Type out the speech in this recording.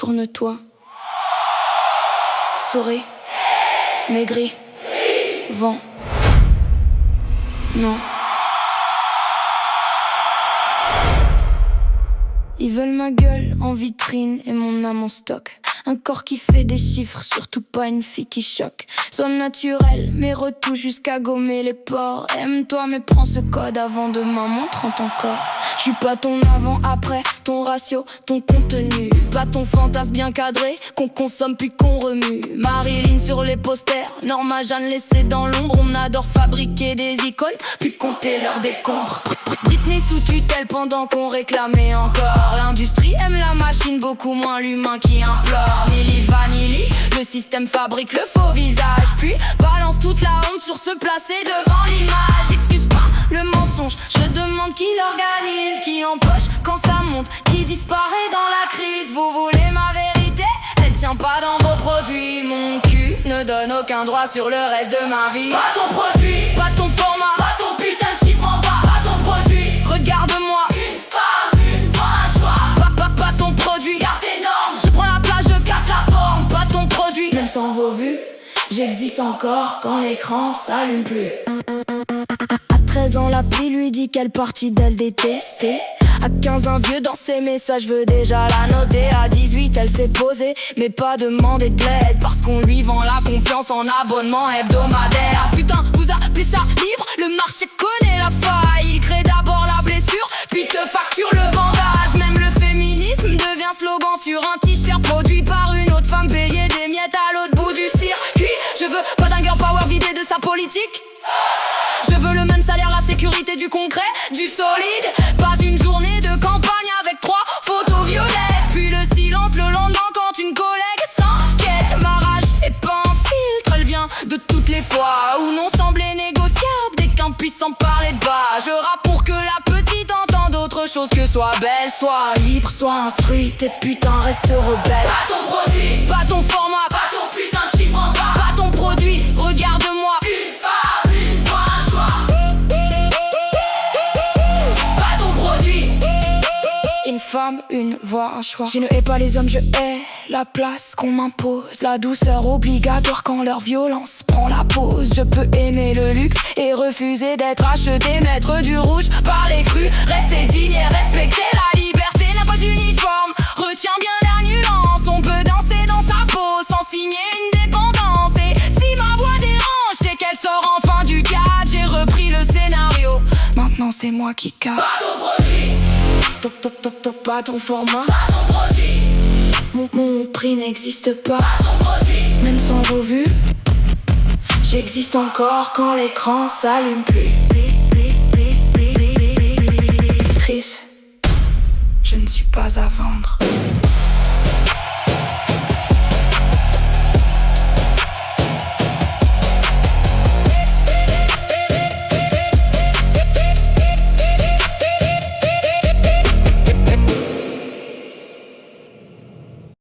Retourne-toi. Souris. Maigri. Vent. Non. Ils veulent ma gueule en vitrine et mon âme en stock. Un corps qui fait des chiffres, surtout pas une fille qui choque. Sois naturel, mais retouche jusqu'à gommer les pores. Aime-toi mais prends ce code avant demain, montre en ton corps. J'suis pas ton avant-après, ton ratio, ton contenu. Pas ton fantasme bien cadré, qu'on consomme puis qu'on remue. Marilyn sur les posters, Norma Jeanne laissée dans l'ombre. On adore fabriquer des icônes, puis compter leurs décombres. Britney sous tutelle pendant qu'on réclamait encore. L'industrie aime la machine, beaucoup moins l'humain qui implore. Milli Vanilli, le système fabrique le faux visage, puis balance toute la honte sur se placer devant l'image. Excuse pas le mensonge, je demande qui l'organise, qui empoche quand ça monte, qui disparaît dans la crise. Vous voulez ma vérité? Elle tient pas dans vos produits. Mon cul ne donne aucun droit sur le reste de ma vie. Pas ton produit, pas ton format, pas ton putain de chiffre en bas, pas ton produit. Regarde-moi, une femme, une voix, un choix. Pas ton produit, garde tes normes. Je prends la place, je casse la forme. Pas ton produit, même sans vos vues, j'existe encore quand l'écran s'allume plus. À 13 ans, l'appli lui dit quelle partie d'elle détester. À 15, un vieux dans ses messages veut déjà la noter. À 18, elle s'est posée, mais pas demandé de l'aide, parce qu'on lui vend la confiance en abonnement hebdomadaire. Ah putain, vous appelez ça libre? Le marché connaît la faille. Il crée d'abord la blessure, puis te facture le bandage. Même le féminisme devient slogan sur un t-shirt produit par une autre femme payée des miettes à l'autre bout du circuit. Je veux pas d'un girl power vidé de sa politique. Je veux le même salaire, la sécurité, du concret, du solide. Pas une journée de campagne avec 3 photos violettes, puis le silence le lendemain quand une collègue s'inquiète. Ma rage est pas un filtre, elle vient de toutes les fois où non semblait négociable dès qu'un puissant parlait de bas. Je rappe pour que la petite entende autre chose que soit belle, soit libre, soit instruite et putain reste rebelle. Pas ton produit, pas ton format, pas ton putain de chiffre en bas, pas ton produit, regarde-moi. Une femme, une voix, un choix. Pas ton produit. Une femme, une voix, un choix. Je ne hais pas les hommes, je hais la place qu'on m'impose. La douceur obligatoire quand leur violence prend la pause. Je peux aimer le luxe et refuser d'être acheté. Mettre du rouge par les crues, rester digne et respecter la liberté n'a pas d'uniforme. Retiens bien la nuance, on peut danser dans sa peau sans signer une dépendance. Et si ma voix dérange, c'est qu'elle sort enfin du cadre. J'ai repris le scénario, maintenant c'est moi qui capte. Pas ton produit, pas ton format, pas ton produit. Mon prix n'existe pas, pas ton produit. Même sans vos vues, j'existe encore quand l'écran s'allume plus. Triste, je ne suis pas à vendre.